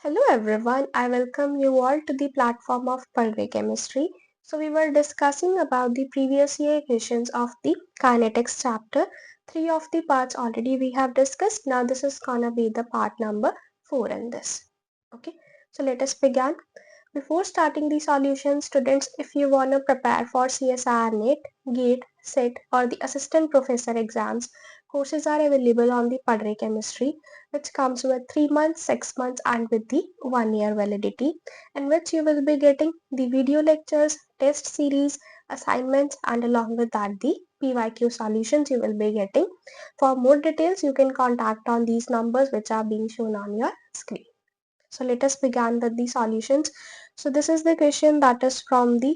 Hello everyone, I welcome you all to the platform of Chemistry. So we were discussing about the previous year questions of the Kinetics chapter. Three of the parts already we have discussed. Now this is gonna be the part number 4 in this. Okay, so let us begin. Before starting the solution, students, if you want to prepare for CSIR NET, GATE, SET or the assistant professor exams, courses are available on the Padre Chemistry, which comes with 3 months, 6 months and with the 1 year validity, in which you will be getting the video lectures, test series, assignments and along with that the PYQ solutions you will be getting. For more details, you can contact on these numbers which are being shown on your screen. So let us begin with the solutions. So this is the question that is from the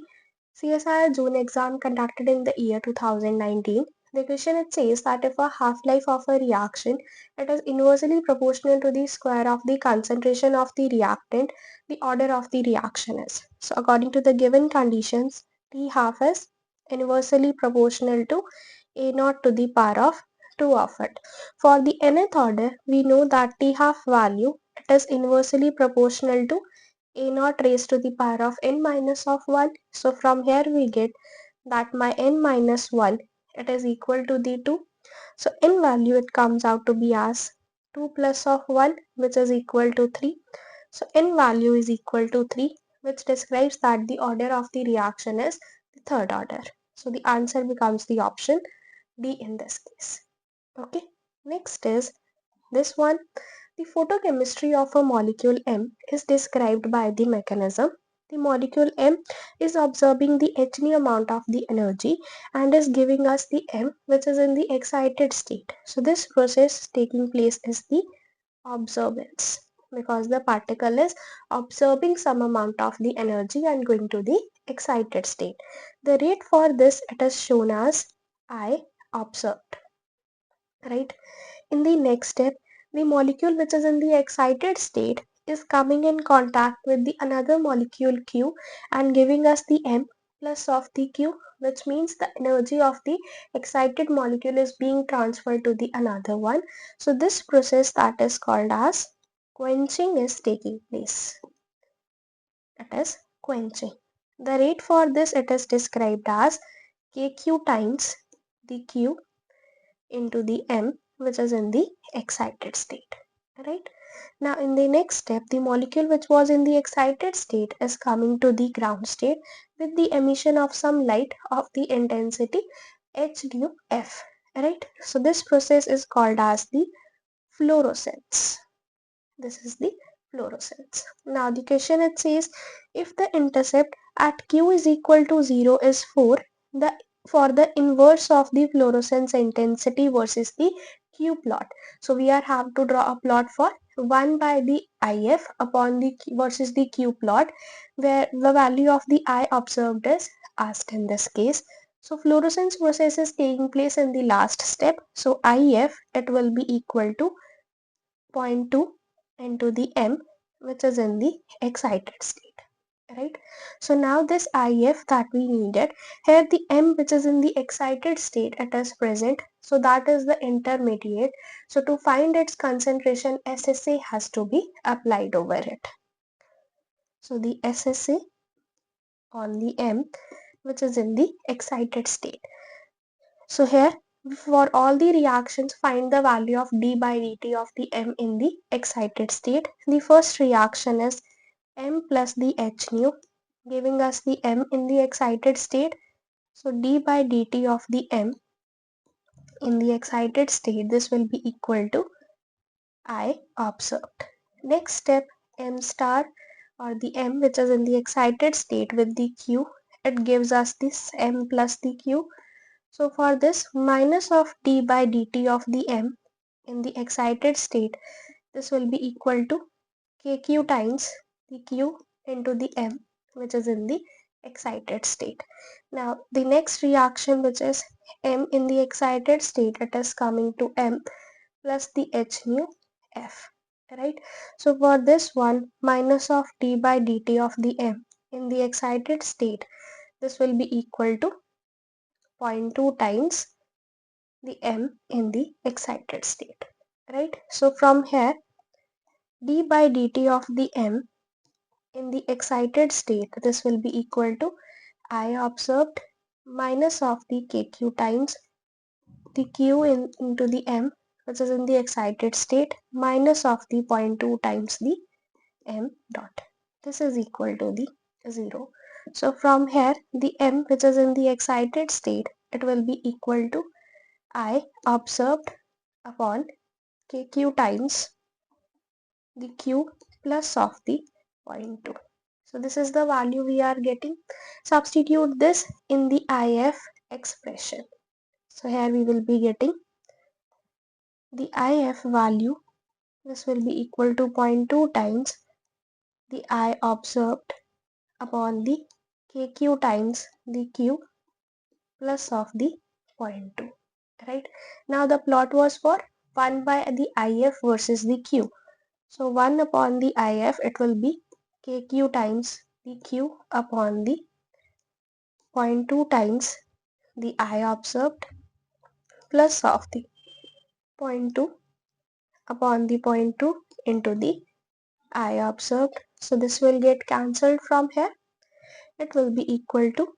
CSIR June exam conducted in the year 2019. The question it says that if a half-life of a reaction it is inversely proportional to the square of the concentration of the reactant, the order of the reaction is. So according to the given conditions, T half is inversely proportional to A naught to the power of 2 of it. For the nth order, we know that T half value it is inversely proportional to A naught raised to the power of n minus of 1. So from here we get that my n minus 1 it is equal to the 2. So in value it comes out to be as 2 plus of 1 which is equal to 3. So in value is equal to 3, which describes that the order of the reaction is the third order. So the answer becomes the option D in this case. Okay, next is this one. The photochemistry of a molecule M is described by the mechanism. The molecule M is absorbing the hν amount of the energy and is giving us the M which is in the excited state. So this process taking place is the absorbance, because the particle is absorbing some amount of the energy and going to the excited state. The rate for this it is shown as I observed, right? In the next step, the molecule which is in the excited state is coming in contact with the another molecule Q and giving us the M plus of the Q, which means the energy of the excited molecule is being transferred to the another one. So this process that is called as quenching is taking place. It is quenching. The rate for this it is described as KQ times the Q into the M which is in the excited state, right? Now in the next step, the molecule which was in the excited state is coming to the ground state with the emission of some light of the intensity h nu f, right? So this process is called as the fluorescence. This is the fluorescence. Now the question it says if the intercept at q is equal to 0 is 4, the for the inverse of the fluorescence intensity versus the q plot. So we are have to draw a plot for 1 by the if upon the versus the q plot, where the value of the I observed is asked in this case. So fluorescence process is taking place in the last step. So if it will be equal to 0.2 into the M which is in the excited state, right? So now this IF that we needed, here the M which is in the excited state it is present, so that is the intermediate. So to find its concentration, SSA has to be applied over it. So the SSA on the M which is in the excited state. So here for all the reactions, find the value of d by dt of the M in the excited state. The first reaction is M plus the h nu, giving us the M in the excited state. So d by dt of the M in the excited state, this will be equal to I observed. Next step, M star or the M which is in the excited state with the Q, it gives us this M plus the Q. So for this, minus of d by dt of the M in the excited state, this will be equal to kq times the Q into the M which is in the excited state. Now the next reaction which is M in the excited state, it is coming to M plus the h nu f, right? So for this one, minus of d by dt of the M in the excited state, this will be equal to 0.2 times the M in the excited state, right? So from here d by dt of the m in the excited state, this will be equal to I observed minus of the kq times the q into the m, which is in the excited state, minus of the zero point 0.2 times the m dot. This is equal to the 0. So from here, the m which is in the excited state, it will be equal to I observed upon kq times the q plus of the zero point 0.2. So this is the value we are getting. Substitute this in the IF expression. So here we will be getting the IF value. This will be equal to 0.2 times the I observed upon the kq times the q plus of the 0.2. Right? Now the plot was for 1 by the IF versus the q. So 1 upon the IF, it will be kq times the q upon the 0.2 times the I observed plus of the 0.2 upon the 0.2 into the I observed. So this will get cancelled from here. It will be equal to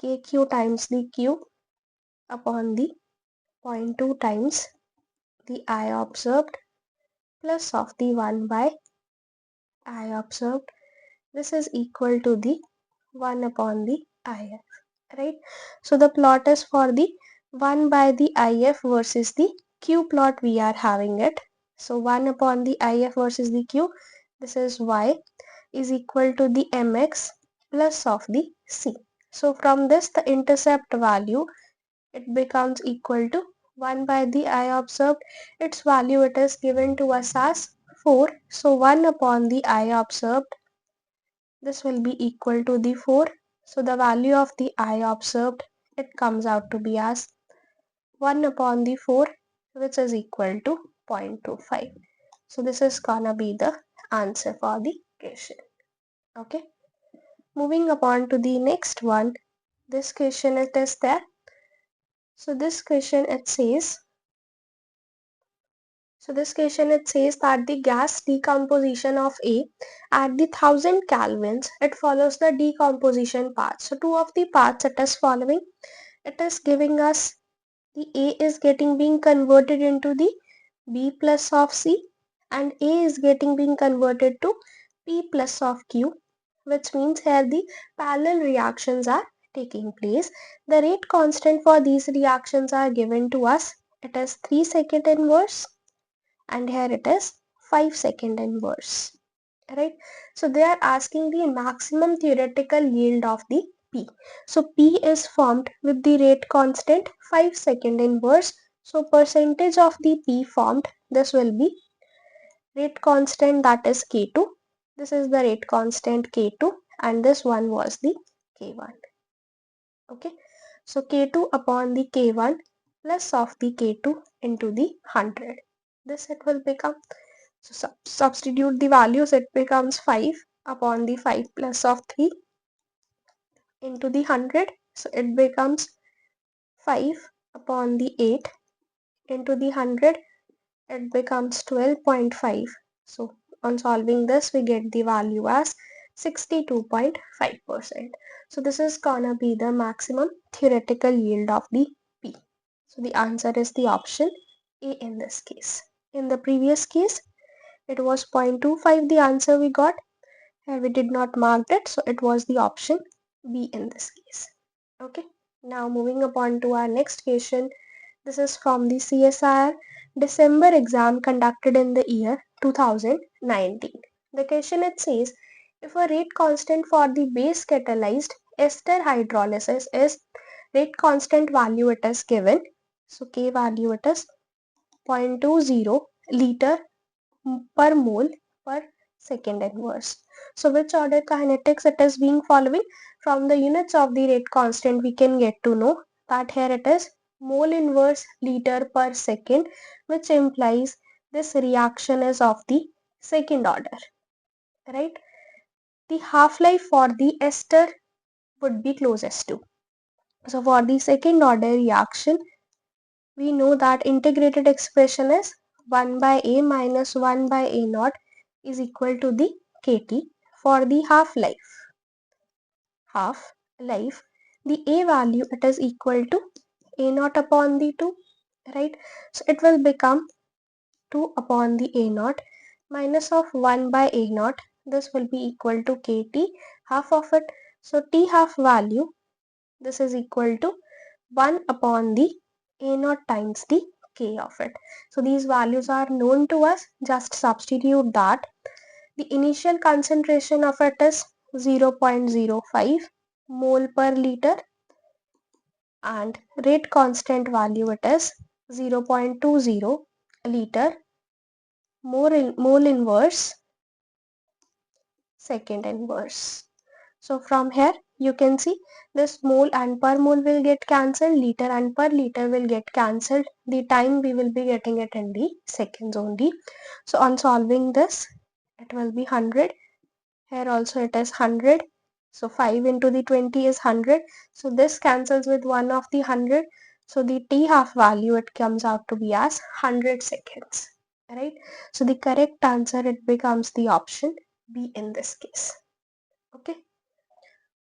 kq times the q upon the 0.2 times the I observed plus of the 1 by I observed. This is equal to the 1 upon the IF, right? So the plot is for the 1 by the IF versus the Q plot we are having it. So 1 upon the IF versus the Q, this is Y is equal to the mx plus of the C. So from this, the intercept value, it becomes equal to 1 by the I observed. Its value, it is given to us as 4. So 1 upon the I observed, this will be equal to the 4. So the value of the I observed, it comes out to be as 1 upon the 4, which is equal to 0.25. So this is gonna be the answer for the question. Okay. Moving upon to the next one. This question it is there. So this question it says, that the gas decomposition of A at the 1000 kelvins, it follows the decomposition path. So two of the paths it is following. It is giving us the A is being converted into the B plus of C, and A is being converted to P plus of Q, which means here the parallel reactions are taking place. The rate constant for these reactions are given to us. It is 3 second inverse, and here it is 5 second inverse. Right? So they are asking the maximum theoretical yield of the P. So P is formed with the rate constant 5 second inverse. So percentage of the P formed, this will be rate constant, that is K2. This is the rate constant K2, and this one was the K1. Okay. So K2 upon the K1 plus of the K2 into the 100. This it will become. So substitute the values, it becomes 5 upon the 5 plus of 3 into the 100. So it becomes 5 upon the 8 into the 100. It becomes 12.5. So on solving this, we get the value as 62.5%. So this is gonna be the maximum theoretical yield of the P. So the answer is the option A in this case. In the previous case, it was 0.25 the answer we got. Here we did not mark it, so it was the option B in this case. Okay. Now moving upon to our next question. This is from the CSIR December exam conducted in the year 2019. The question it says, if a rate constant for the base catalyzed ester hydrolysis is rate constant value, it is given. So K value it is 0.20 liter per mole per second inverse. So which order kinetics it is being following? From the units of the rate constant, we can get to know that here it is mole inverse liter per second, which implies this reaction is of the second order, right? The half-life for the ester would be closest to. So for the second order reaction, we know that integrated expression is 1 by A minus 1 by A naught is equal to the kT for the half-life. Half-life, the A value, it is equal to A naught upon the 2, right? So it will become 2 upon the A naught minus of 1 by A naught. This will be equal to kT, half of it. So T half value, this is equal to 1 upon the A naught times the K of it. So these values are known to us. Just substitute that. The initial concentration of it is 0.05 mole per liter, and rate constant value it is 0.20 liter mole inverse second inverse. So from here you can see this mole and per mole will get cancelled, liter and per liter will get cancelled. The time we will be getting it in the seconds only. So on solving this, it will be 100. Here also it is 100. So 5 into the 20 is 100. So this cancels with one of the 100. So the T half value, it comes out to be as 100 seconds. Right? So the correct answer, it becomes the option B in this case. Okay.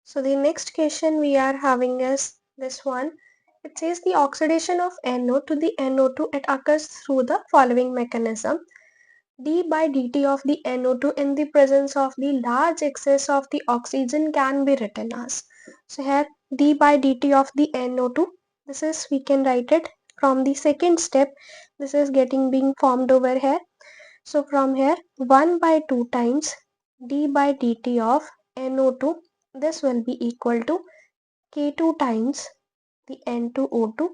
So the next question we are having is this one. It says the oxidation of NO to the NO2, it occurs through the following mechanism. D by dt of the NO2 in the presence of the large excess of the oxygen can be written as. So here D by dt of the NO2, this is, we can write it from the second step. This is being formed over here. So from here 1 by 2 times D by dt of NO2, this will be equal to K2 times the N2O2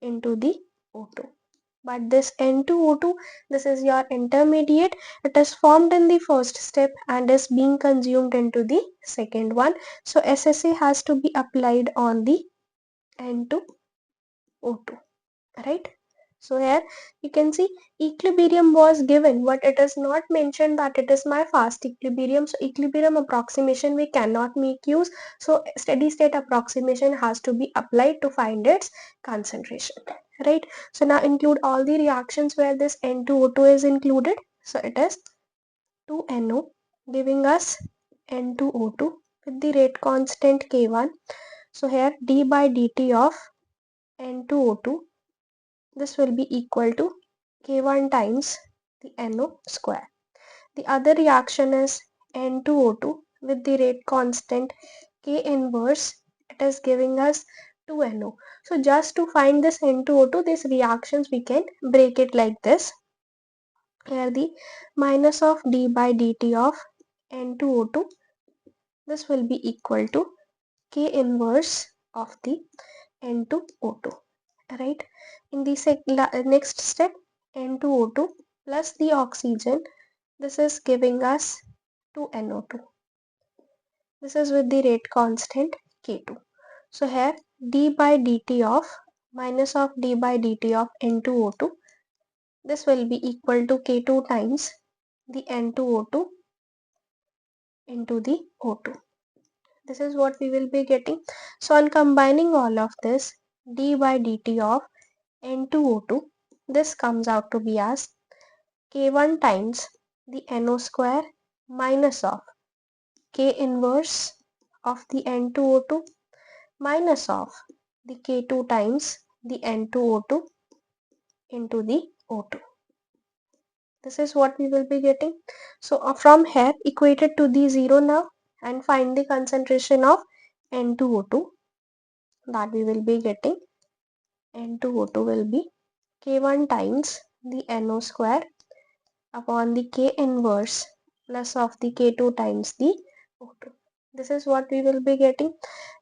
into the O2. But this N2O2, this is your intermediate. It is formed in the first step and is being consumed into the second one. So SSA has to be applied on the N2O2, right? So here you can see equilibrium was given, but it is not mentioned that it is my fast equilibrium. So equilibrium approximation we cannot make use. So steady state approximation has to be applied to find its concentration, right? So now include all the reactions where this N2O2 is included. So it is 2NO giving us N2O2 with the rate constant K1. So here d by dt of N2O2, this will be equal to K1 times the NO square. The other reaction is N2O2 with the rate constant K inverse. It is giving us 2NO. So just to find this N2O2, these reactions we can break it like this. Here the minus of d by dt of N2O2, this will be equal to K inverse of the N2O2, right? In the next step, N2O2 plus the oxygen, this is giving us 2NO2. This is with the rate constant K2. So here d by dt of minus of d by dt of N2O2, this will be equal to K2 times the N2O2 into the O2. This is what we will be getting. So on combining all of this, d by dt of N2O2, this comes out to be as K1 times the NO square minus of K inverse of the N2O2 minus of the K2 times the N2O2 into the O2. This is what we will be getting. So from here, equate it to the 0 now and find the concentration of N2O2, that we will be getting. N2O2 will be K1 times the NO square upon the K inverse plus of the K2 times the O2. This is what we will be getting.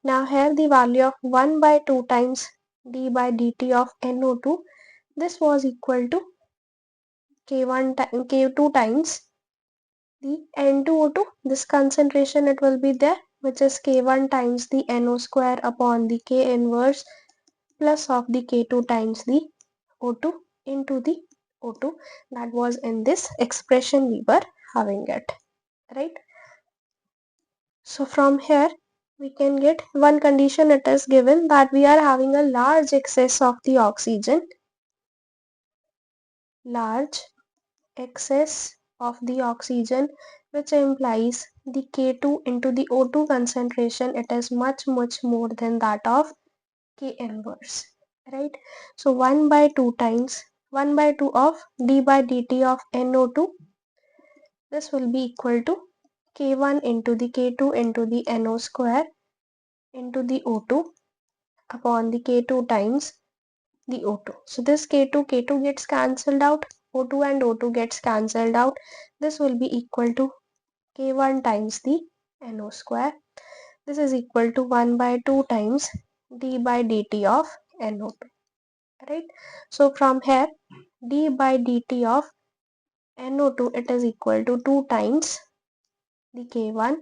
Now here the value of 1 by 2 times d by dt of NO2, this was equal to K2 times the N2O2. This concentration it will be there, which is K1 times the NO square upon the K inverse plus of the K2 times the O2 into the O2. That was in this expression we were having it, right? So from here we can get one condition. It is given that we are having a large excess of the oxygen, large excess of the oxygen, which implies the K2 into the O2 concentration, it is much more than that of K inverse, right? So 1 by 2 times 1 by 2 of d by dt of NO2, this will be equal to K1 into the K2 into the NO square into the O2 upon the K2 times the O2. So this K2 gets cancelled out, O2 and O2 gets cancelled out. This will be equal to K1 times the NO square. This is equal to 1 by 2 times d by dt of NO2, right? So from here, d by dt of NO2, it is equal to 2 times the K1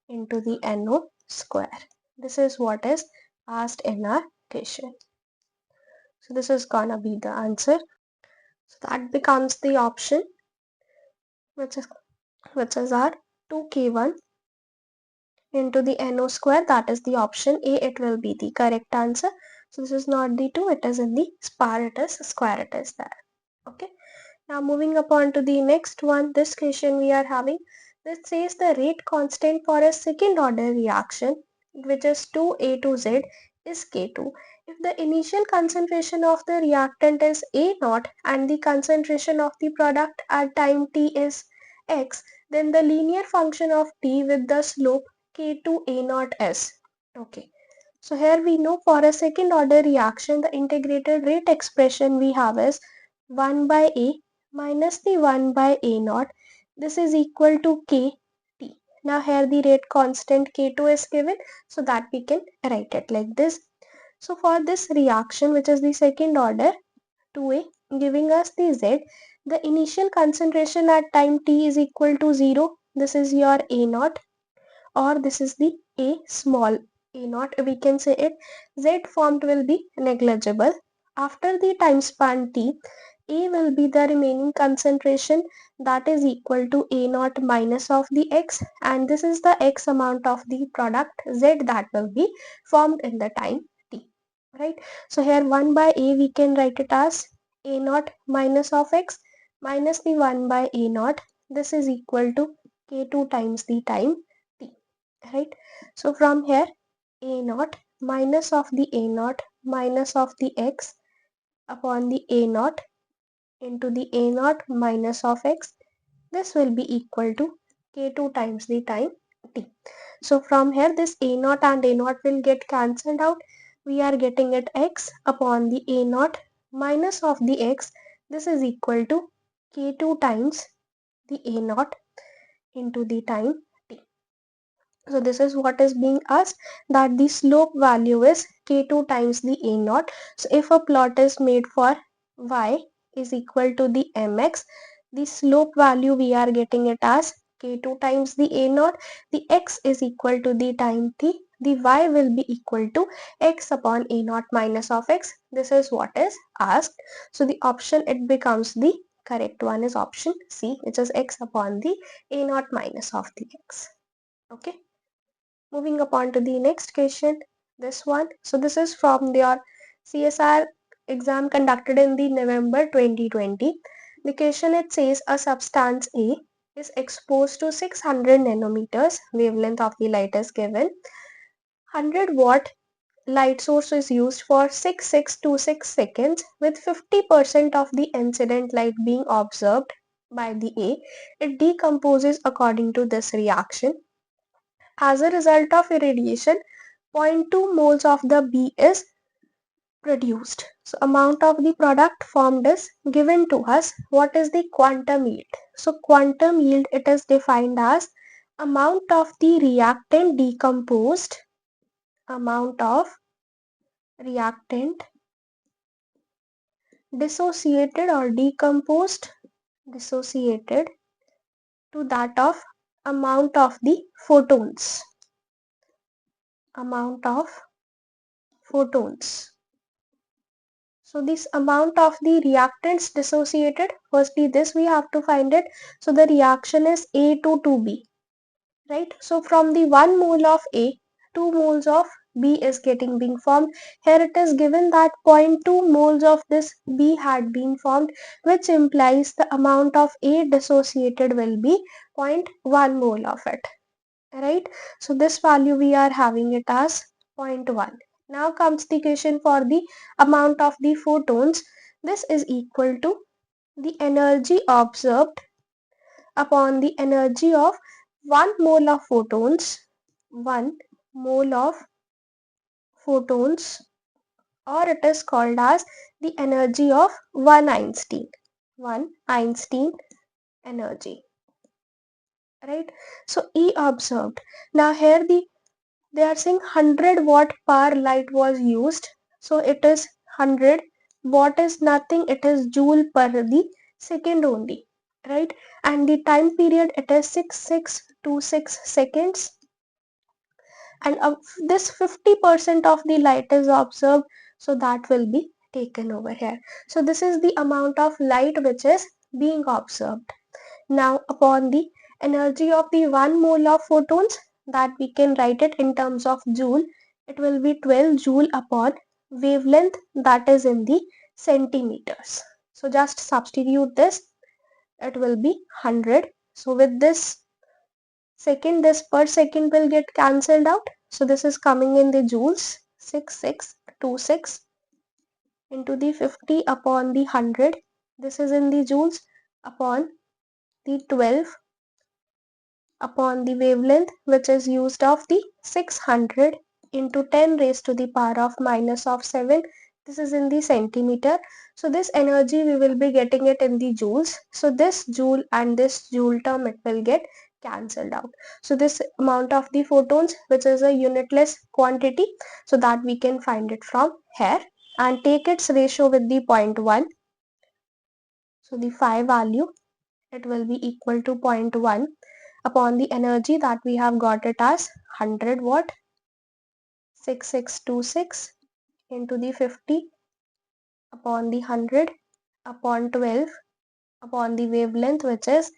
into the NO square. This is what is asked in our question. So this is gonna be the answer. So that becomes the option which is our 2K1 into the NO square. That is the option A. It will be the correct answer. So this is not the 2, it is in the square, it is there. Okay. Now moving upon to the next one, this question we are having. This says the rate constant for a second order reaction, which is 2A to Z, is K2. If the initial concentration of the reactant is A naught and the concentration of the product at time t is x, then the linear function of t with the slope K2 A naught s. Okay. So here we know for a second order reaction, the integrated rate expression we have is 1 by A minus the 1 by A naught. This is equal to Kt. Now here the rate constant K2 is given, so that we can write it like this. So for this reaction, which is the second order 2A, giving us the Z, the initial concentration at time t is equal to 0. This is your A naught, or this is the A small a naught, we can say it. Z formed will be negligible. After the time span t, A will be the remaining concentration, that is equal to A naught minus of the X, and this is the X amount of the product Z that will be formed in the time t, right? So here 1 by A we can write it as A naught minus of X minus the 1 by A naught. This is equal to K2 times the time t, right? So from here A naught minus of the A naught minus of the X upon the A naught into the A naught minus of X, this will be equal to K2 times the time t. So from here this A naught and A naught will get cancelled out. We are getting it X upon the A naught minus of the X. This is equal to K2 times the A naught into the time t. So this is what is being asked, that the slope value is K2 times the A naught. So if a plot is made for y is equal to the mx, the slope value we are getting it as K2 times the A naught. The x is equal to the time t. The y will be equal to x upon A naught minus of x. This is what is asked. So the option it becomes the correct one is option C, which is x upon the A naught minus of the x. Okay. Moving upon to the next question, this one. So this is from your CSIR exam conducted in the November 2020. The question it says a substance A is exposed to 600 nanometers, wavelength of the light is given. 100-watt light source is used for 6626 seconds with 50% of the incident light being observed by the A. It decomposes according to this reaction. As a result of irradiation, 0.2 moles of the B is produced. So amount of the product formed is given to us. What is the quantum yield? So quantum yield, it is defined as amount of the reactant decomposed, amount of reactant dissociated or decomposed, dissociated to that of amount of the photons, amount of photons. So this amount of the reactants dissociated, firstly this we have to find it. So the reaction is A to 2B, right? So from the 1 mole of A, 2 moles of B is being formed. Here it is given that 0.2 moles of this B had been formed, which implies the amount of A dissociated will be 0.1 mole of it. Right? So this value we are having it as 0.1. Now comes the question for the amount of the photons. This is equal to the energy observed upon the energy of 1 mole of photons, 1 mole of photons, or it is called as the energy of 1 Einstein energy. Right? So E observed. Now here they are saying 100 watt per light was used. So it is 100. Watt is nothing, it is joule per the second only. Right? And the time period it is 6626 seconds. And this 50% of the light is observed, so that will be taken over here. So this is the amount of light which is being observed. Now upon the energy of the 1 mole of photons, that we can write it in terms of joule, it will be 12 joule upon wavelength, that is in the centimeters. So just substitute this, it will be 100. So with this second, this per second will get cancelled out. So this is coming in the joules, 6626 into the 50 upon the 100. This is in the joules upon the 12 upon the wavelength, which is used of the 600 into 10 raised to the power of minus of 7. This is in the centimeter. So this energy we will be getting it in the joules. So this joule and this joule term it will get cancelled out. So this amount of the photons, which is a unitless quantity, so that we can find it from here and take its ratio with the 0.1. So the phi value it will be equal to 0.1 upon the energy that we have got it as 100 watt, 6626 into the 50 upon the 100 upon 12 upon the wavelength, which is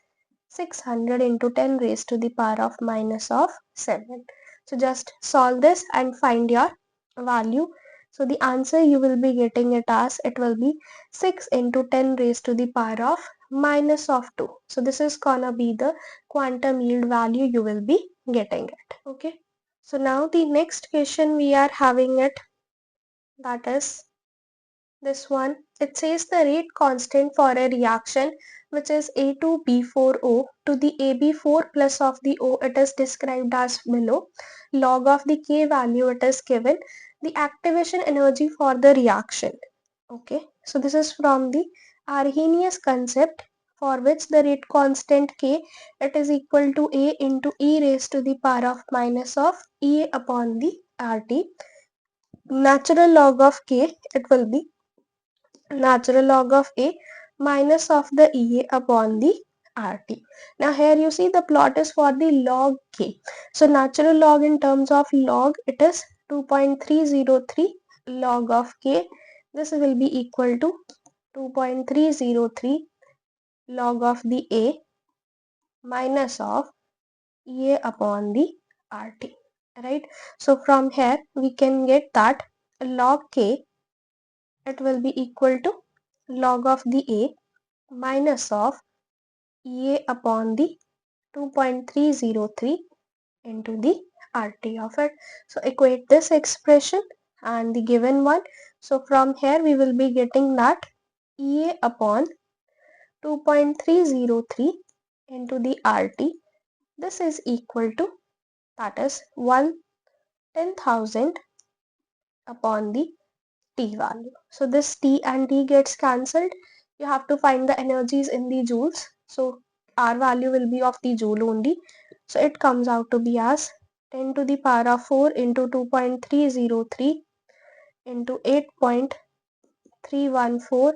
600 into 10 raised to the power of minus of 7. So just solve this and find your value. So the answer you will be getting it as, it will be 6 into 10 raised to the power of minus of 2. So this is gonna be the quantum yield value you will be getting it. Okay. So now the next question we are having it, that is this one. It says the rate constant for a reaction which is A2B4O to the AB4 plus of the O, it is described as below. Log of the K value it is given. The activation energy for the reaction. Okay, so this is from the Arrhenius concept, for which the rate constant K it is equal to A into E raised to the power of minus of E upon the RT. Natural log of K it will be natural log of A minus of the EA upon the RT. Now here you see the plot is for the log K. So natural log in terms of log it is 2.303 log of K. This will be equal to 2.303 log of the A minus of EA upon the RT. Right. So from here we can get that log K it will be equal to log of the A minus of EA upon the 2.303 into the RT of it. So equate this expression and the given one. So from here we will be getting that EA upon 2.303 into the RT. This is equal to, that is 1/10,000 upon the T value. So this T and T gets cancelled. You have to find the energies in the joules. So R value will be of the joule only. So it comes out to be as 10 to the power of 4 into 2.303 into 8.314.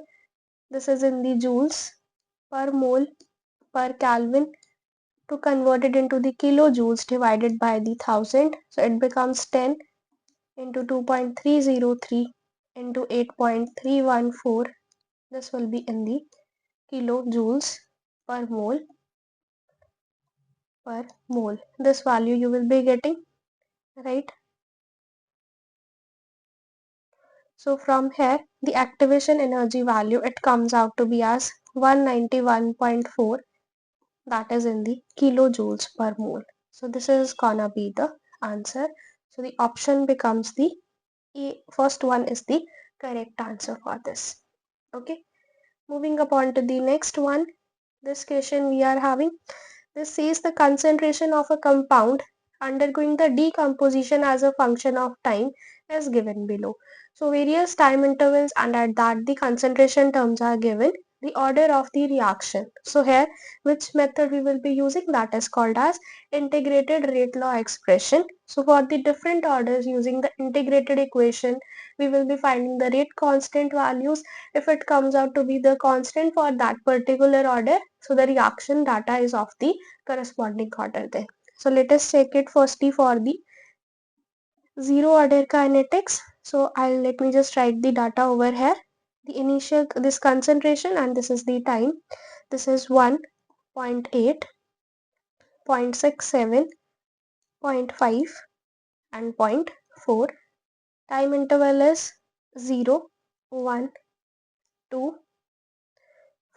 This is in the joules per mole per Kelvin. To convert it into the kilojoules divided by the 1000. So it becomes 10 into 2.303 into 8.314. This will be in the kilojoules per mole per mole. This value you will be getting, right? So from here, the activation energy value, it comes out to be as 191.4, that is in the kilojoules per mole. So this is gonna be the answer. So the option becomes the first one is the correct answer for this. Okay, moving upon to the next one. This question we are having, this says the concentration of a compound undergoing the decomposition as a function of time is given below. So various time intervals and at that the concentration terms are given, the order of the reaction. So here which method we will be using, that is called as integrated rate law expression. So for the different orders using the integrated equation, we will be finding the rate constant values. If it comes out to be the constant for that particular order, so the reaction data is of the corresponding order there. So let us check it firstly for the zero order kinetics. So let me just write the data over here. The initial, this concentration, and this is the time. This is 1.8, 0.67, 0.5 and zero point 0.4. Time interval is 0, 1, 2,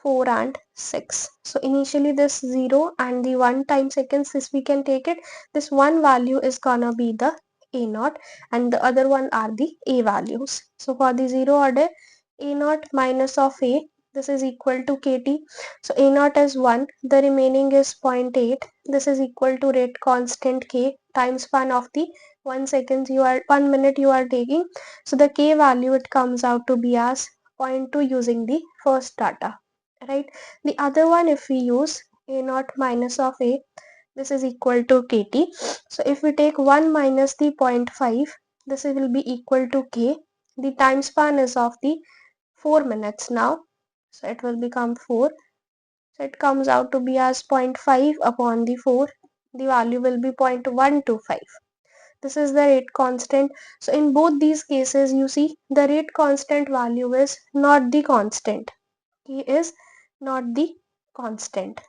4 and 6. So initially this 0 and the 1 time seconds, this we can take it. This one value is gonna be the A naught and the other one are the A values. So for the 0 order, A naught minus of A, this is equal to KT. So A naught is 1, the remaining is 0.8. This is equal to rate constant K, time span of the 1 second you are 1 minute you are taking. So the K value, it comes out to be as 0.2 using the first data. Right, the other one, if we use A naught minus of A, this is equal to KT. So if we take 1 minus the 0.5, this will be equal to K. The time span is of the 4 minutes now, so it will become 4. So it comes out to be as 0.5 upon the 4. The value will be 0.125. This is the rate constant. So in both these cases, you see the rate constant value is not the constant. K is not the constant.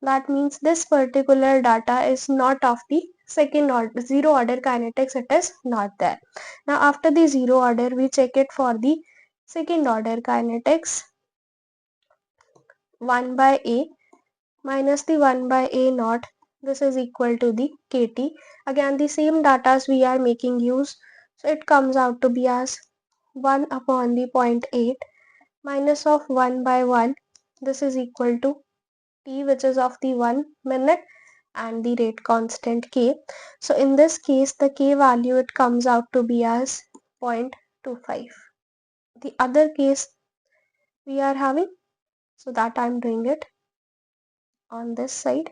That means this particular data is not of the second order, zero order kinetics, it is not there. Now after the zero order, we check it for the second order kinetics. 1 by A minus the 1 by A naught, this is equal to the KT. Again the same data we are making use. So it comes out to be as 1 upon the 0.8 minus of 1 by 1, this is equal to T, which is of the 1 minute, and the rate constant K. So in this case, the K value, it comes out to be as 0.25. The other case we are having, so that I am doing it on this side,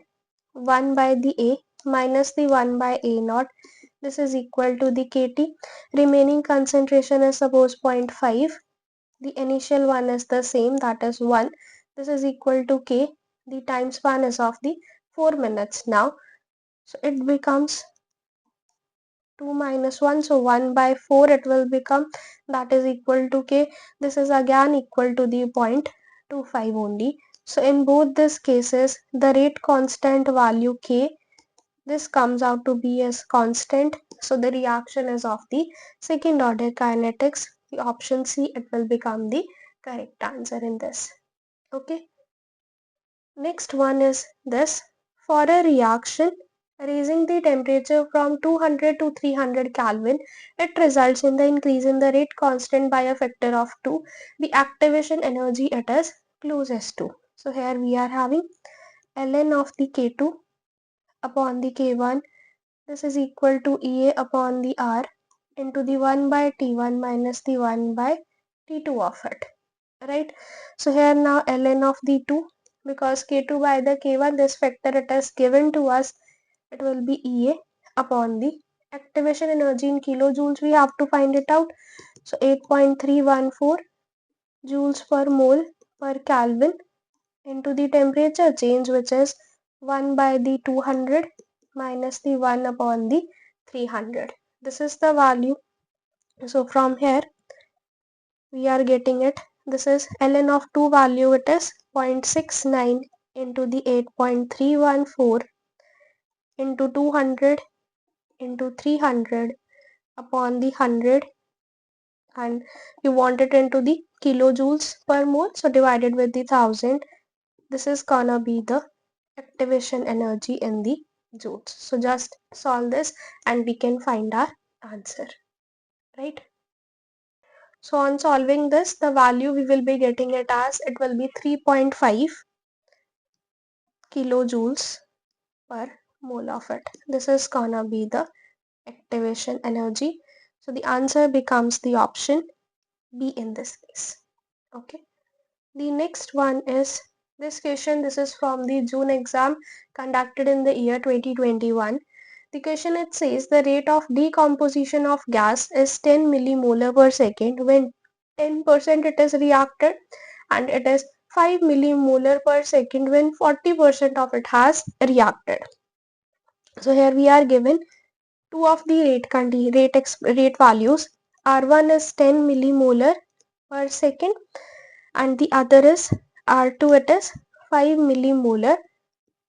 1 by the A minus the 1 by A naught, this is equal to the KT. Remaining concentration is suppose 0.5. The initial one is the same, that is 1. This is equal to K. The time span is of the 4 minutes now. So it becomes 2 minus 1. So 1 by 4 it will become, that is equal to K. This is again equal to the 0.25 only. So in both these cases, the rate constant value K, this comes out to be as constant. So the reaction is of the second order kinetics. The option C, it will become the correct answer in this. Okay. Next one is this. For a reaction raising the temperature from 200 to 300 Kelvin, it results in the increase in the rate constant by a factor of 2. The activation energy it is closest to. So here we are having ln of the K2 upon the K1. This is equal to EA upon the R into the 1 by T1 minus the 1 by T2 of it. Right, so here now ln of the 2, because K2 by the K1, this factor it is given to us, it will be EA upon the activation energy in kilojoules, we have to find it out. So 8.314 joules per mole per Kelvin into the temperature change, which is 1 by the 200 minus the 1 upon the 300. This is the value. So from here we are getting it. This is ln of 2 value, it is 0.69 into the 8.314 into 200 into 300 upon the 100 and you want it into the kilojoules per mole, so divided with the 1000, this is gonna be the activation energy in the joules. So just solve this and we can find our answer, right? So on solving this, the value we will be getting it as, it will be 3.5 kilojoules per mole of it. This is gonna be the activation energy. So the answer becomes the option B in this case. Okay. The next one is this question. This is from the June exam conducted in the year 2021. The question, it says the rate of decomposition of gas is 10 millimolar per second when 10% it is reacted, and it is 5 millimolar per second when 40% of it has reacted. So here we are given two of the rate values. R1 is 10 millimolar per second and the other is R2, it is 5 millimolar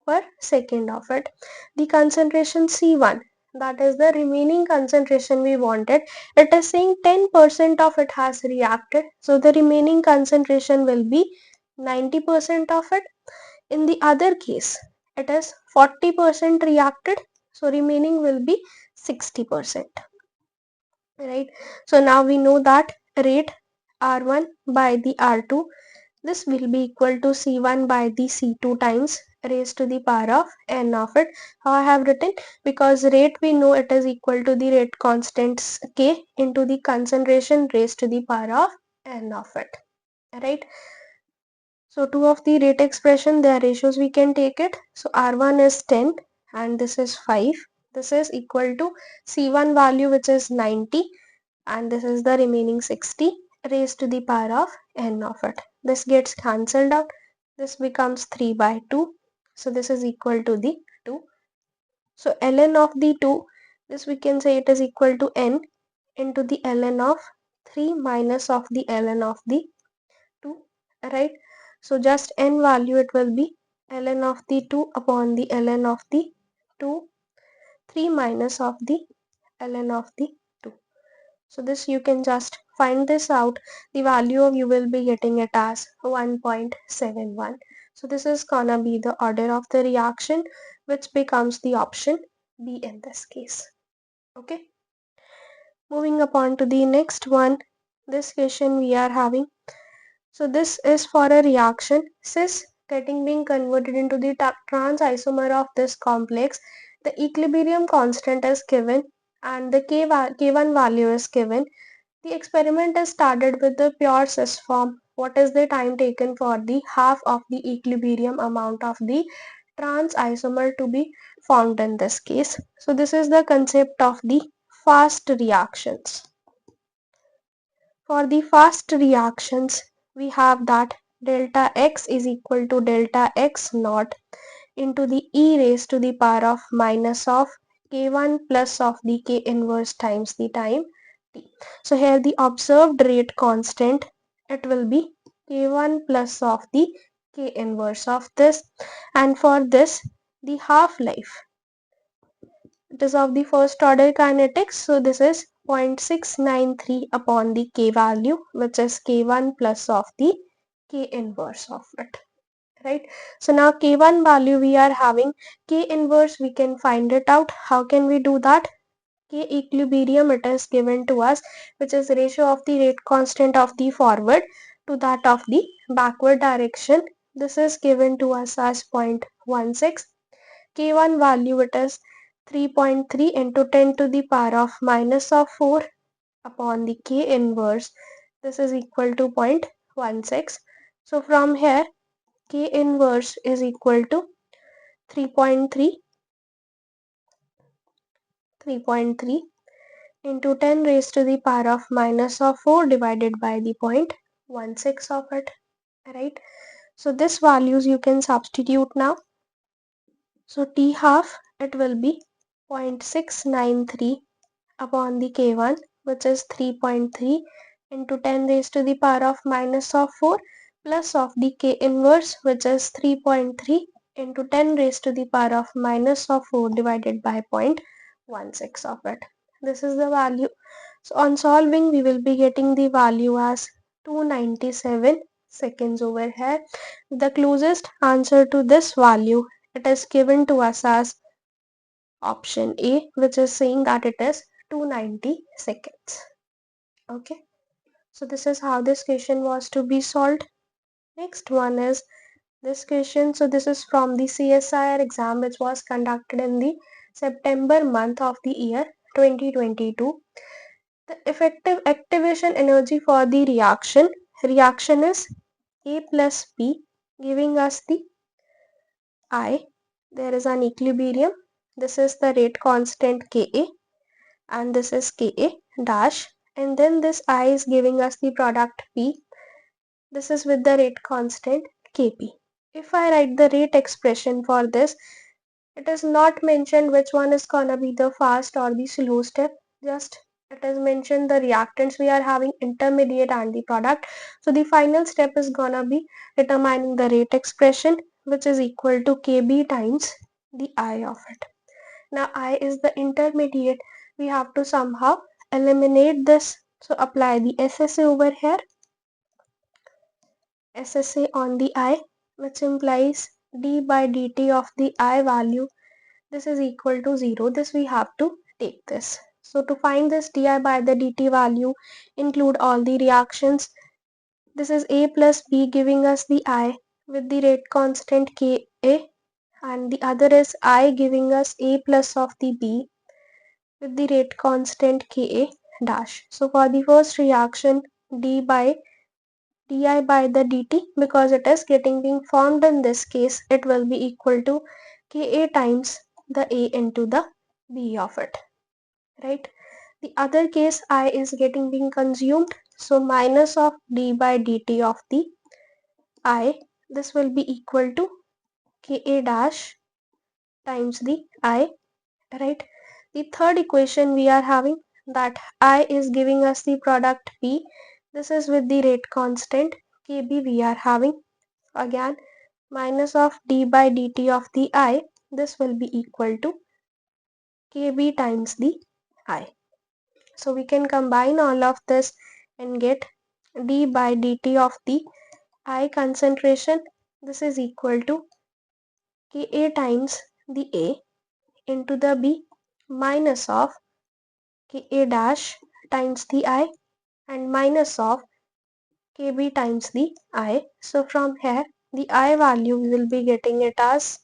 per second of it. The concentration C1, that is the remaining concentration we wanted, it is saying 10% of it has reacted, so the remaining concentration will be 90% of it. In the other case, it is 40% reacted, so remaining will be 60%, right? So now we know that rate R1 by the R2, this will be equal to C1 by the C2 times raised to the power of n of it. How I have written? Because rate we know it is equal to the rate constant K into the concentration raised to the power of n of it, right? So two of the rate expression, their ratios we can take it. So R1 is 10 and this is 5. This is equal to C1 value, which is 90, and this is the remaining 60 raised to the power of n of it. This gets cancelled out. This becomes 3 by 2. So this is equal to the 2. So ln of the 2, this we can say it is equal to n into the ln of 3 minus of the ln of the 2, right? So just n value, it will be ln of the 2 upon the ln of the 2, 3 minus of the ln of the 2. So this you can just find this out. The value of you will be getting it as 1.71. So this is gonna be the order of the reaction, which becomes the option B in this case. Okay. Moving upon to the next one. This question we are having. So this is for a reaction cis getting being converted into the trans isomer of this complex. The equilibrium constant is given and the K1 value is given. The experiment is started with the pure cis form. What is the time taken for the half of the equilibrium amount of the trans isomer to be formed in this case? So this is the concept of the fast reactions. For the fast reactions, we have that delta x is equal to delta x naught into the e raised to the power of minus of k1 plus of the k inverse times the time t. So here the observed rate constant, it will be k1 plus of the k inverse of this, and for this the half life, it is of the first order kinetics, so this is 0.693 upon the k value, which is k1 plus of the k inverse of it, right? So now k1 value we are having, k inverse we can find it out. How can we do that? K equilibrium it is given to us, which is ratio of the rate constant of the forward to that of the backward direction. This is given to us as 0.16. K1 value, it is 3.3 into 10 to the power of minus of 4 upon the K inverse. This is equal to 0.16. So from here K inverse is equal to 3.3 into 10 raised to the power of minus of 4 divided by the 0.16 of it, right? So this values you can substitute now. So T half, it will be 0.693 upon the K1, which is 3.3 into 10 raised to the power of minus of 4 plus of the K inverse, which is 3.3 into 10 raised to the power of minus of 4 divided by 0.16 of it. This is the value. So on solving, we will be getting the value as 297 seconds over here. The closest answer to this value, it is given to us as option A, which is saying that it is 290 seconds. Okay, so this is how this question was to be solved. Next one is this question. So this is from the CSIR exam, which was conducted in the September month of the year 2022. The effective activation energy for the reaction is A plus B, giving us the I. There is an equilibrium. This is the rate constant Ka, and this is Ka dash, and then this I is giving us the product P. This is with the rate constant Kp. If I write the rate expression for this, it is not mentioned which one is gonna be the fast or the slow step. Just it is mentioned the reactants we are having, intermediate and the product. So the final step is gonna be determining the rate expression, which is equal to Kb times the I of it. Now I is the intermediate. We have to somehow eliminate this. So apply the SSA over here. SSA on the I, which implies d by dt of the I value. This is equal to 0. This we have to take this. So to find this di by the dt value, include all the reactions. This is A plus B giving us the I with the rate constant Ka, and the other is I giving us A plus of the B with the rate constant Ka dash. So for the first reaction, di by the dt, because it is being formed in this case, it will be equal to Ka times the A into the B of it, right? The other case, I is being consumed, so minus of d by dt of the I, this will be equal to Ka dash times the I, right? The third equation we are having, that I is giving us the product P. This is with the rate constant Kb we are having. Again, minus of d by dt of the I, this will be equal to Kb times the I. So we can combine all of this and get d by dt of the I concentration. This is equal to Ka times the A into the B minus of Ka dash times the I and minus of Kb times the I. So from here, the I value we will be getting it as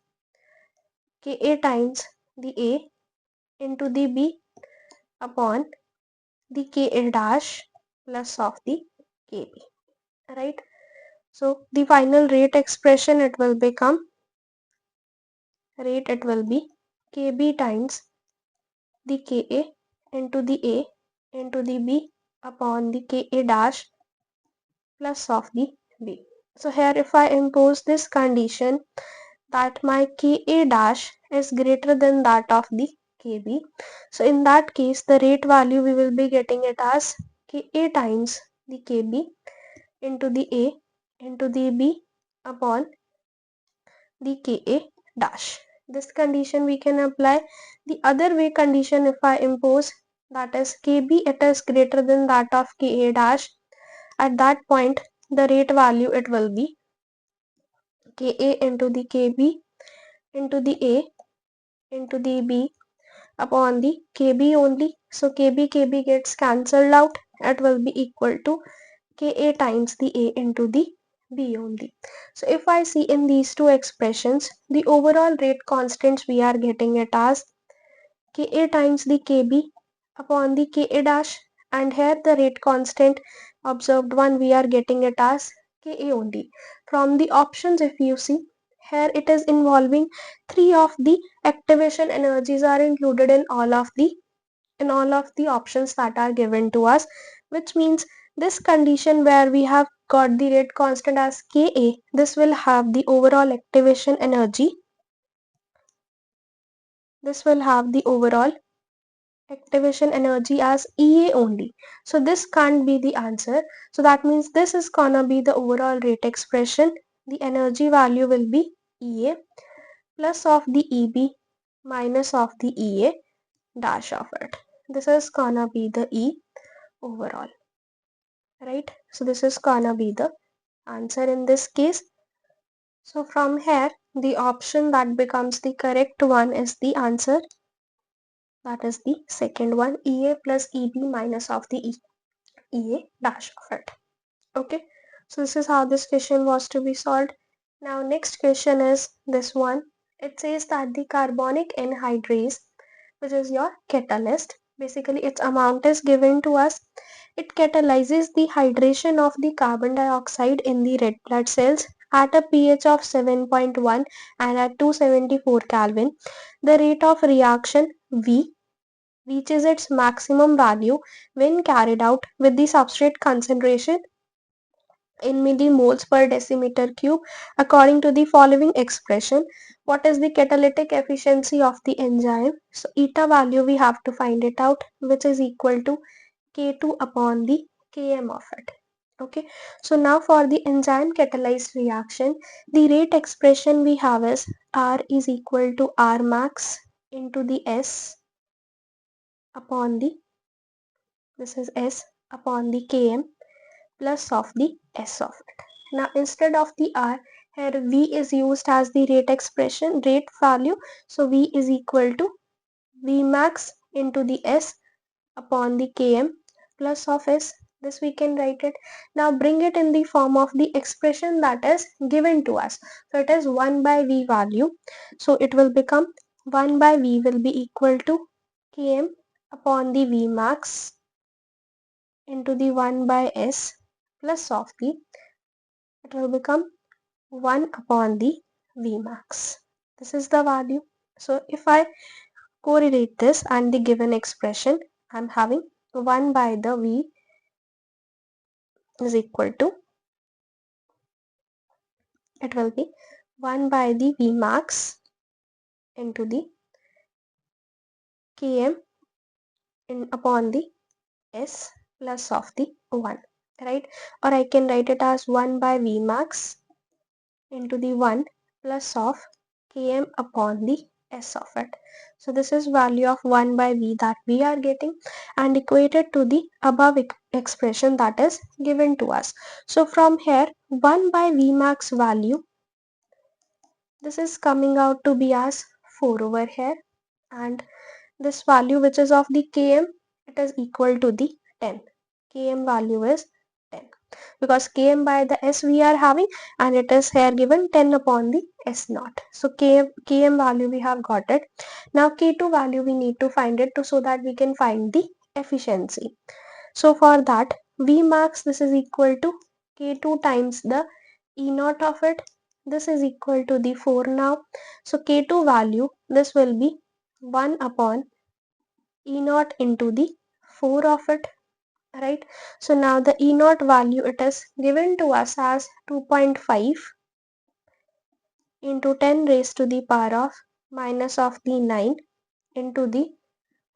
Ka times the A into the B upon the Ka dash plus of the Kb, right? So the final rate expression, it will be Kb times the Ka into the A into the B upon the Ka dash plus of the B. So here if I impose this condition that my Ka dash is greater than that of the Kb, so in that case the rate value we will be getting it as Ka times the Kb into the A into the B upon the Ka dash. This condition we can apply. The other way condition, if I impose, that is Kb it is greater than that of Ka dash, at that point the rate value it will be Ka into the Kb into the A into the B upon the Kb only. So Kb gets cancelled out. It will be equal to Ka times the A into the B only. So if I see in these two expressions, the overall rate constants we are getting it as Ka times the Kb upon the Ka dash, and here the rate constant observed one we are getting it as Ka only. From the options if you see, here it is involving three of the activation energies are included in all of the options that are given to us, which means this condition where we have got the rate constant as Ka, this will have the overall activation energy. This will have the overall activation energy as Ea only. So this can't be the answer. So that means this is gonna be the overall rate expression. The energy value will be Ea plus of the Eb minus of the Ea dash of it. This is gonna be the E. overall, right? So this is gonna be the answer in this case. So from here, the option that becomes the correct one is the answer. That is the second one, EA plus EB minus of the EA dash of it. Okay, so this is how this question was to be solved. Now next question is this one. It says that the carbonic anhydrase, which is your catalyst, basically its amount is given to us. It catalyzes the hydration of the carbon dioxide in the red blood cells at a pH of 7.1 and at 274 Kelvin. The rate of reaction V reaches its maximum value when carried out with the substrate concentration in millimoles per decimeter cube according to the following expression. What is the catalytic efficiency of the enzyme? So eta value we have to find it out, which is equal to K2 upon the Km of it. Okay, so now for the enzyme catalyzed reaction, the rate expression we have is R is equal to R max into the S upon the, this is S upon the Km plus of the S of it. Now instead of the R, here V is used as the rate expression, rate value. So V is equal to V max into the S upon the Km plus of S. This we can write it. Now bring it in the form of the expression that is given to us. So it is 1 by V value. So it will become 1 by V will be equal to Km upon the V max into the 1 by S plus of the, it will become 1 upon the V max. This is the value. So if I correlate this and the given expression, I'm having 1 by the V is equal to, it will be 1 by the V max into the Km in upon the S plus of the 1, right? Or I can write it as 1 by V max into the 1 plus of Km upon the S of it. So this is value of 1 by V that we are getting and equated to the above expression that is given to us. So from here 1 by V max value, this is coming out to be as 4 over here, and this value which is of the Km, it is equal to the 10. Km value is 10 because Km by the S we are having and it is here given 10 upon the S naught. So Km value we have got it. Now K2 value we need to find it so that we can find the efficiency. So for that V max, this is equal to K2 times the E naught of it. This is equal to the 4 now. So K2 value, this will be 1 upon E naught into the 4 of it, right? So now the E naught value, it is given to us as 2.5 into 10 raised to the power of minus of the 9 into the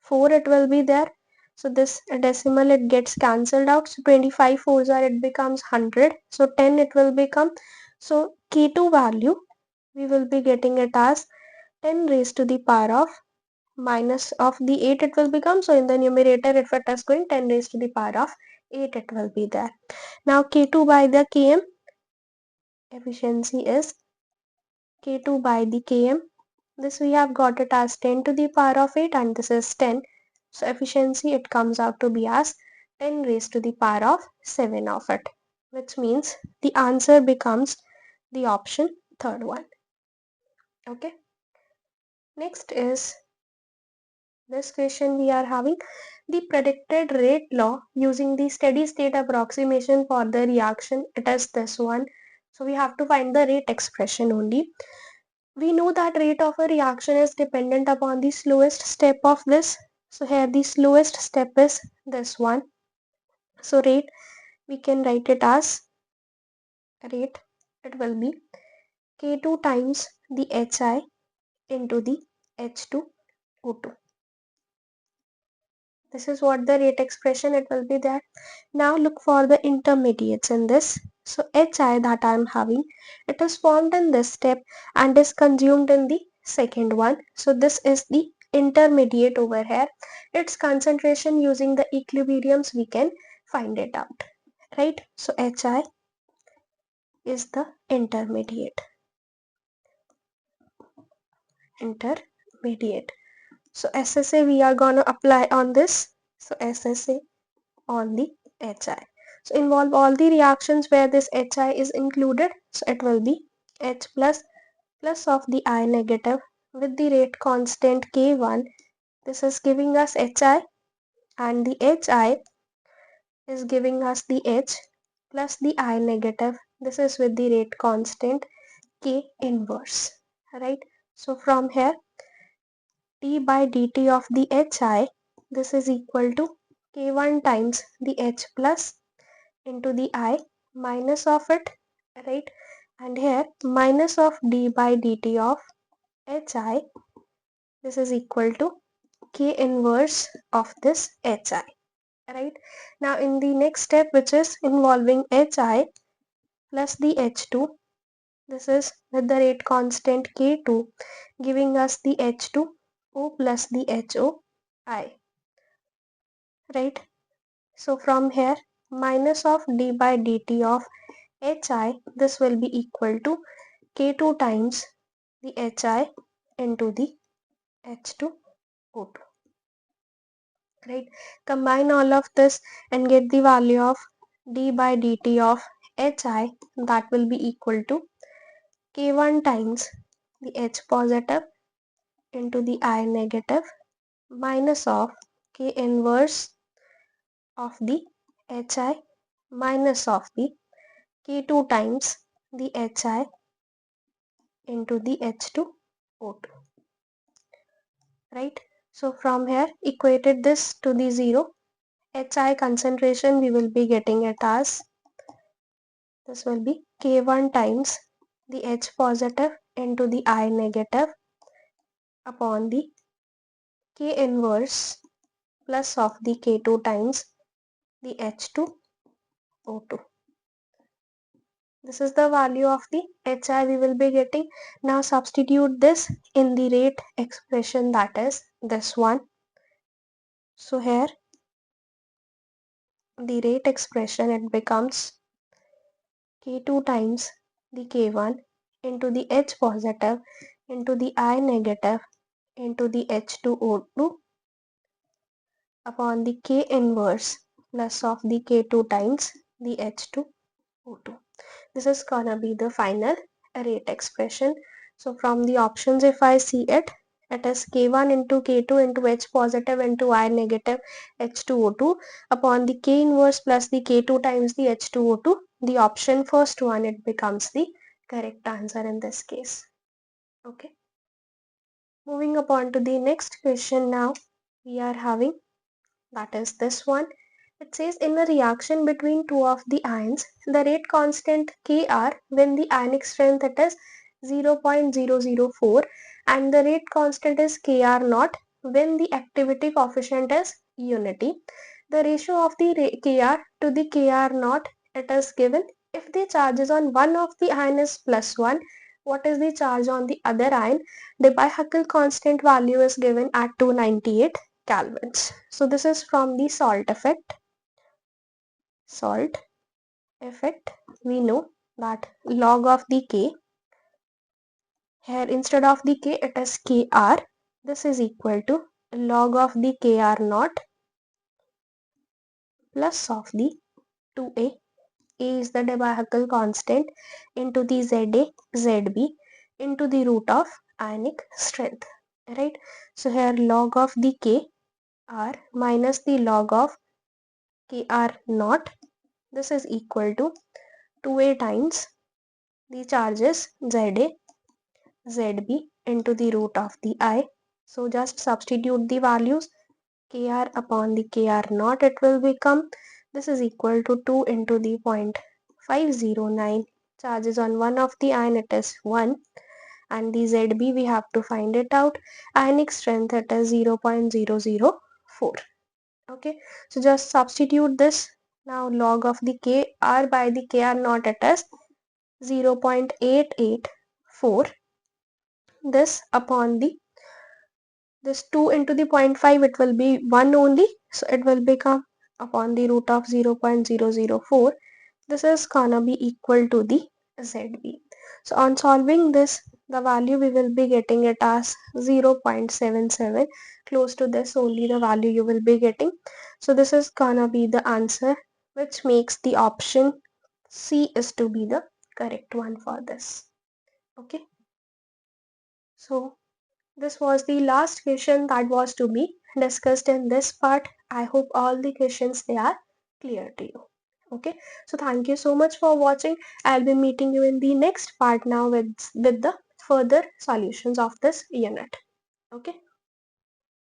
4, it will be there. So this decimal, it gets cancelled out. So 25 fours are, it becomes 100. So 10 it will become. So K2 value, we will be getting it as 10 raised to the power of minus of the 8 it will become. So in the numerator, if it is going 10 raised to the power of 8, it will be there. Now K2 by the Km, efficiency is K2 by the Km. This we have got it as 10 to the power of 8 and this is 10. So efficiency, it comes out to be as 10 raised to the power of 7 of it, which means the answer becomes the option third one. Okay. Next is this question we are having the predicted rate law using the steady state approximation for the reaction. It is this one. So we have to find the rate expression only. We know that rate of a reaction is dependent upon the slowest step of this. So here the slowest step is this one. So rate, we can write it as rate, it will be K2 times the HI into the H2O2. This is what the rate expression, it will be there. Now look for the intermediates in this. So HI that I am having, it is formed in this step and is consumed in the second one. So this is the intermediate over here. Its concentration using the equilibriums we can find it out, right? So Hi is the intermediate. So SSA we are gonna apply on this. So SSA on the Hi. So involve all the reactions where this Hi is included. So it will be H plus of the I negative with the rate constant K1. This is giving us Hi, and the Hi is giving us the H plus the I negative. This is with the rate constant K inverse, right? So from here d by dt of the Hi, this is equal to K1 times the H plus into the I minus of it, right? And here minus of d by dt of Hi, this is equal to K inverse of this Hi, right? Now in the next step, which is involving Hi plus the H2, this is with the rate constant K2 giving us the H2O plus the HOI, right? So from here minus of d by dt of Hi, this will be equal to K2 times the Hi into the H2O2, right? Combine all of this and get the value of d by dt of Hi, that will be equal to K1 times the H positive into the I negative minus of K inverse of the Hi minus of the K2 times the Hi into the H2O2, right? So from here equated this to the 0. Hi concentration we will be getting it as, this will be K1 times the H positive into the I negative upon the K inverse plus of the K2 times the H2O2. This is the value of the Hi we will be getting. Now substitute this in the rate expression, that is this one. So here the rate expression, it becomes K2 times the K1 into the H positive into the I negative into the H2O2 upon the K inverse plus of the K2 times the H2O2. This is gonna be the final rate expression. So from the options, if I see it, it is K1 into K2 into H positive into I negative H2O2 upon the K inverse plus the K2 times the H2O2. The option first one, it becomes the correct answer in this case. Okay. Moving upon to the next question now, we are having, that is this one. It says in a reaction between two of the ions, the rate constant Kr when the ionic strength it is 0.004 and the rate constant is Kr naught when the activity coefficient is unity. The ratio of the Kr to the Kr naught, it is given. If the charges on one of the ion is +1, what is the charge on the other ion? The Debye constant value is given at 298 Kelvins. So this is from the salt effect. Salt effect, we know that log of the K, here instead of the K it is Kr. This is equal to log of the Kr naught plus of the 2A. A is the Debye constant into the Za, Zb into the root of ionic strength, right? So here log of the Kr minus the log of Kr naught, this is equal to 2A times the charges Za, Zb into the root of the I. So just substitute the values, Kr upon the Kr naught, it will become, this is equal to 2 into the 0.509. Charges on one of the ion, it is 1, and the Zb we have to find it out. Ionic strength, it is 0.004. Okay, so just substitute this. Now log of the Kr by the Kr naught, it is 0.884. This upon the This 2 into the 0.5, it will be 1 only. So it will become upon the root of 0.004. This is gonna be equal to the ZB. So on solving this, the value we will be getting it as 0.77. Close to this only the value you will be getting. So this is gonna be the answer, which makes the option C is to be the correct one for this. Okay. So this was the last question that was to be discussed in this part. I hope all the questions they are clear to you. Okay, so thank you so much for watching. I'll be meeting you in the next part now with the further solutions of this unit. Okay.